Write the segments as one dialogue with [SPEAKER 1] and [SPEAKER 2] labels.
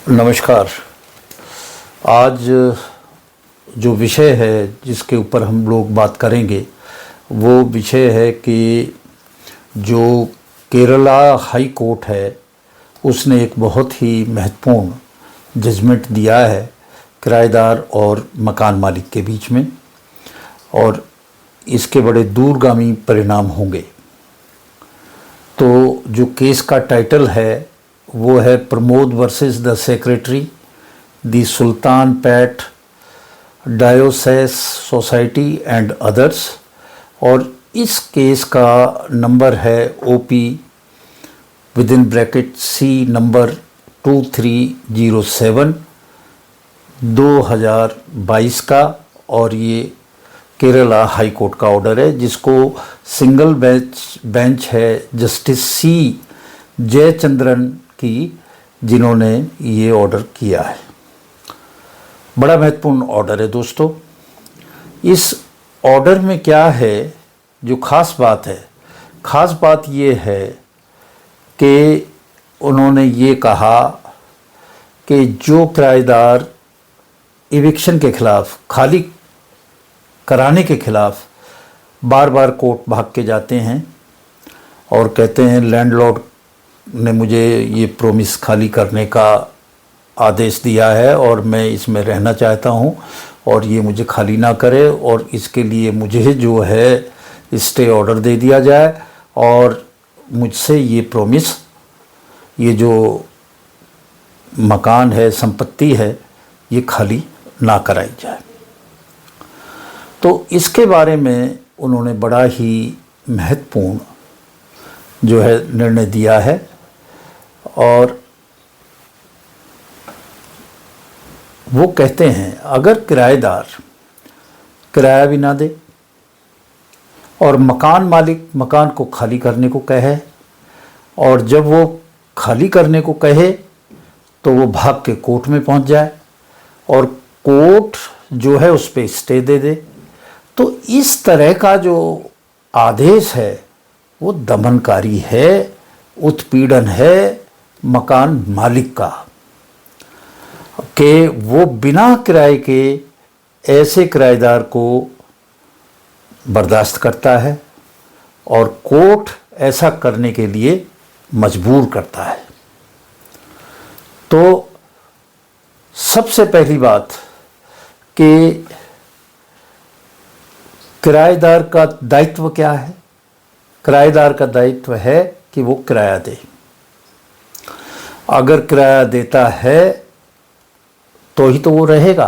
[SPEAKER 1] नमस्कार। आज जो विषय है जिसके ऊपर हम लोग बात करेंगे वो विषय है कि जो केरला हाई कोर्ट है उसने एक बहुत ही महत्वपूर्ण जजमेंट दिया है किराएदार और मकान मालिक के बीच में, और इसके बड़े दूरगामी परिणाम होंगे। तो जो केस का टाइटल है वो है Pramod versus the secretary the Sultanpet diocese society and others, और इस केस का नंबर है OP within bracket C number 2307 2022 का, और ये केरला हाई कोर्ट का ऑर्डर है जिसको सिंगल बेंच है जस्टिस C जयचंद्रन की, जिन्होंने ये ऑर्डर किया है। बड़ा महत्वपूर्ण ऑर्डर है दोस्तों। इस ऑर्डर में क्या है जो ख़ास बात है, ख़ास बात ये है कि उन्होंने ये कहा कि जो किराएदार इविक्शन के ख़िलाफ़, खाली कराने के ख़िलाफ़ बार बार कोर्ट भाग के जाते हैं और कहते हैं लैंडलॉर्ड ने मुझे ये प्रॉमिस खाली करने का आदेश दिया है और मैं इसमें रहना चाहता हूँ और ये मुझे खाली ना करे, और इसके लिए मुझे जो है स्टे ऑर्डर दे दिया जाए और मुझसे ये प्रॉमिस, ये जो मकान है, संपत्ति है, ये खाली ना कराई जाए। तो इसके बारे में उन्होंने बड़ा ही महत्वपूर्ण जो है निर्णय दिया है, और वो कहते हैं अगर किराएदार किराया भी ना दे और मकान मालिक मकान को खाली करने को कहे, और जब वो खाली करने को कहे तो वो भाग के कोर्ट में पहुंच जाए और कोर्ट जो है उस पर स्टे दे दे, तो इस तरह का जो आदेश है वो दमनकारी है, उत्पीड़न है मकान मालिक का, कि वो बिना किराए के ऐसे किराएदार को बर्दाश्त करता है और कोर्ट ऐसा करने के लिए मजबूर करता है। तो सबसे पहली बात कि किराएदार का दायित्व क्या है? किराएदार का दायित्व है कि वो किराया दे। अगर किराया देता है तो ही तो वो रहेगा।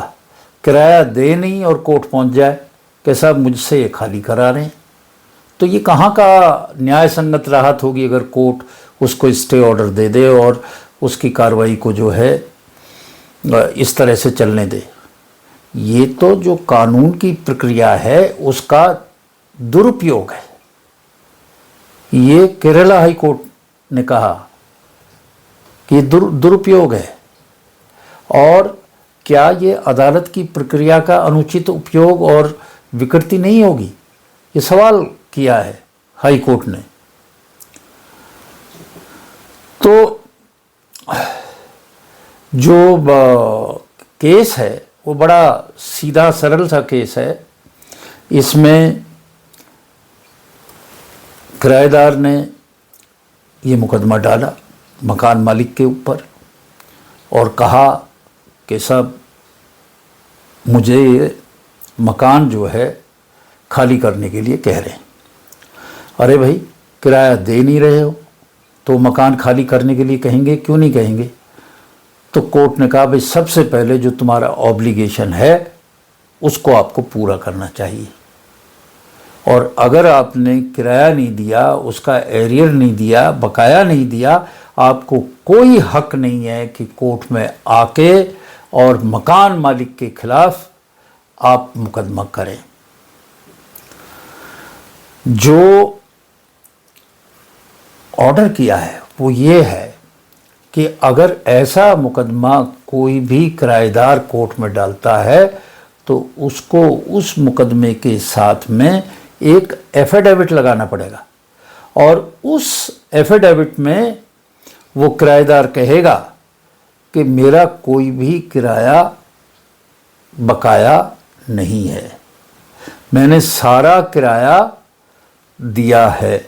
[SPEAKER 1] किराया दे नहीं और कोर्ट पहुंच जाए कि साहब मुझसे ये खाली करा रहे हैं, तो ये कहाँ का न्याय संगत राहत होगी अगर कोर्ट उसको स्टे ऑर्डर दे दे और उसकी कार्रवाई को जो है इस तरह से चलने दे। ये तो जो कानून की प्रक्रिया है उसका दुरुपयोग है। ये केरला हाई कोर्ट ने कहा कि दुरुपयोग है, और क्या ये अदालत की प्रक्रिया का अनुचित उपयोग और विकृति नहीं होगी, ये सवाल किया है हाई कोर्ट ने। तो जो केस है वो बड़ा सीधा सरल सा केस है। इसमें किराएदार ने ये मुकदमा डाला मकान मालिक के ऊपर और कहा कि साहब मुझे ये मकान जो है खाली करने के लिए कह रहे हैं। अरे भाई, किराया दे नहीं रहे हो तो मकान खाली करने के लिए कहेंगे, क्यों नहीं कहेंगे? तो कोर्ट ने कहा भाई सबसे पहले जो तुम्हारा ऑब्लिगेशन है उसको आपको पूरा करना चाहिए, और अगर आपने किराया नहीं दिया, उसका एरियर नहीं दिया, बकाया नहीं दिया, आपको कोई हक नहीं है कि कोर्ट में आके और मकान मालिक के खिलाफ आप मुकदमा करें। जो ऑर्डर किया है वो ये है कि अगर ऐसा मुकदमा कोई भी किराएदार कोर्ट में डालता है तो उसको उस मुकदमे के साथ में एक एफिडेविट लगाना पड़ेगा, और उस एफिडेविट में वो किराएदार कहेगा कि मेरा कोई भी किराया बकाया नहीं है, मैंने सारा किराया दिया है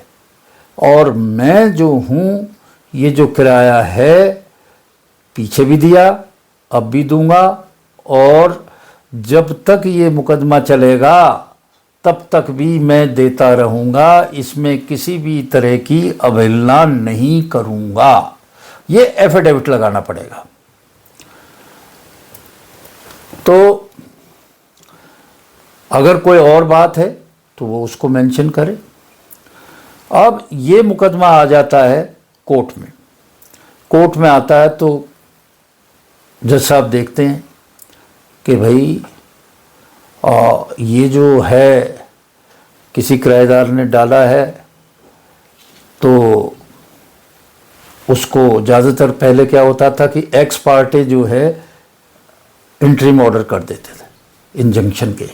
[SPEAKER 1] और मैं जो हूँ ये जो किराया है पीछे भी दिया, अब भी दूंगा, और जब तक ये मुकदमा चलेगा तब तक भी मैं देता रहूँगा, इसमें किसी भी तरह की अवहेलना नहीं करूँगा। ये एफिडेविट लगाना पड़ेगा। तो अगर कोई और बात है तो वो उसको मेंशन करे। अब ये मुकदमा आ जाता है कोर्ट में। कोर्ट में आता है तो जज साहब देखते हैं कि भाई ये जो है किसी किराएदार ने डाला है, तो उसको ज़्यादातर पहले क्या होता था कि एक्स पार्टी जो है इंटरिम ऑर्डर कर देते थे इंजंक्शन के,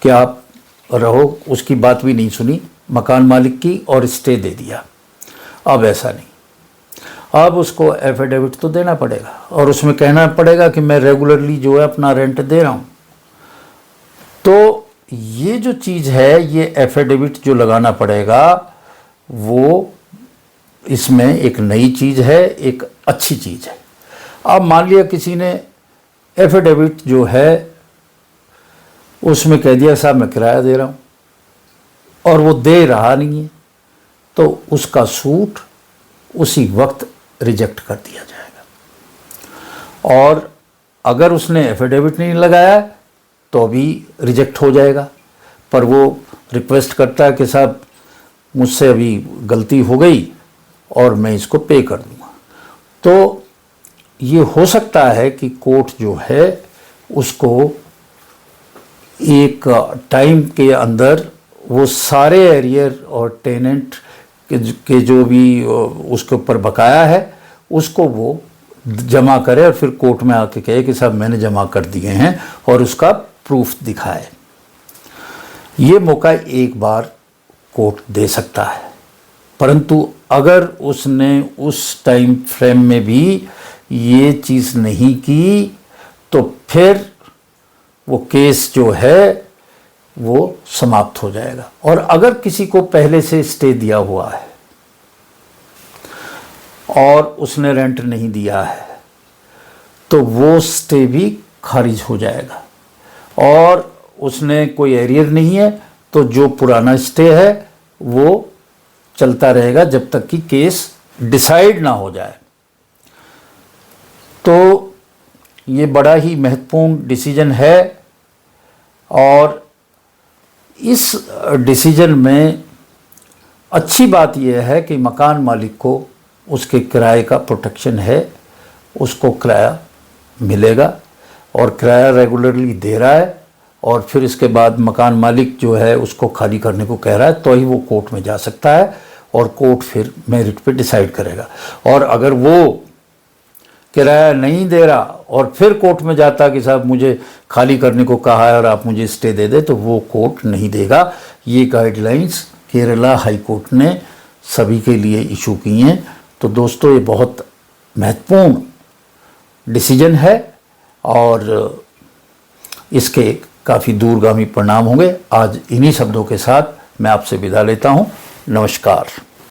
[SPEAKER 1] कि आप रहो, उसकी बात भी नहीं सुनी मकान मालिक की और स्टे दे दिया। अब ऐसा नहीं, अब उसको एफिडेविट तो देना पड़ेगा और उसमें कहना पड़ेगा कि मैं रेगुलरली जो है अपना रेंट दे रहा हूँ। तो ये जो चीज़ है, ये एफिडेविट जो लगाना पड़ेगा, वो इसमें एक नई चीज़ है, एक अच्छी चीज़ है। अब मान लिया किसी ने एफिडेविट जो है उसमें कह दिया साहब मैं किराया दे रहा हूँ, और वो दे रहा नहीं है, तो उसका सूट उसी वक्त रिजेक्ट कर दिया जाएगा। और अगर उसने एफिडेविट नहीं लगाया तो भी रिजेक्ट हो जाएगा, पर वो रिक्वेस्ट करता है कि साहब मुझसे अभी गलती हो गई और मैं इसको पे कर दूंगा। तो ये हो सकता है कि कोर्ट जो है उसको एक टाइम के अंदर वो सारे एरियर और टेनेंट के जो भी उसके ऊपर बकाया है उसको वो जमा करे और फिर कोर्ट में आके कहे कि साहब मैंने जमा कर दिए हैं, और उसका प्रूफ दिखाए। ये मौका एक बार कोर्ट दे सकता है, परंतु अगर उसने उस टाइम फ्रेम में भी ये चीज़ नहीं की तो फिर वो केस जो है वो समाप्त हो जाएगा। और अगर किसी को पहले से स्टे दिया हुआ है और उसने रेंट नहीं दिया है तो वो स्टे भी खारिज हो जाएगा, और उसने कोई एरियर नहीं है तो जो पुराना स्टे है वो चलता रहेगा जब तक कि केस डिसाइड ना हो जाए। तो ये बड़ा ही महत्वपूर्ण डिसीजन है, और इस डिसीजन में अच्छी बात यह है कि मकान मालिक को उसके किराए का प्रोटेक्शन है, उसको किराया मिलेगा और किराया रेगुलरली दे रहा है, और फिर इसके बाद मकान मालिक जो है उसको खाली करने को कह रहा है तो ही वो कोर्ट में जा सकता है, और कोर्ट फिर मेरिट पे डिसाइड करेगा। और अगर वो किराया नहीं दे रहा और फिर कोर्ट में जाता कि साहब मुझे खाली करने को कहा है और आप मुझे स्टे दे दे, तो वो कोर्ट नहीं देगा। ये गाइडलाइंस केरला हाई कोर्ट ने सभी के लिए इशू की हैं। तो दोस्तों ये बहुत महत्वपूर्ण डिसीजन है और इसके काफ़ी दूरगामी परिणाम होंगे। आज इन्हीं शब्दों के साथ मैं आपसे विदा लेता हूँ। नमस्कार।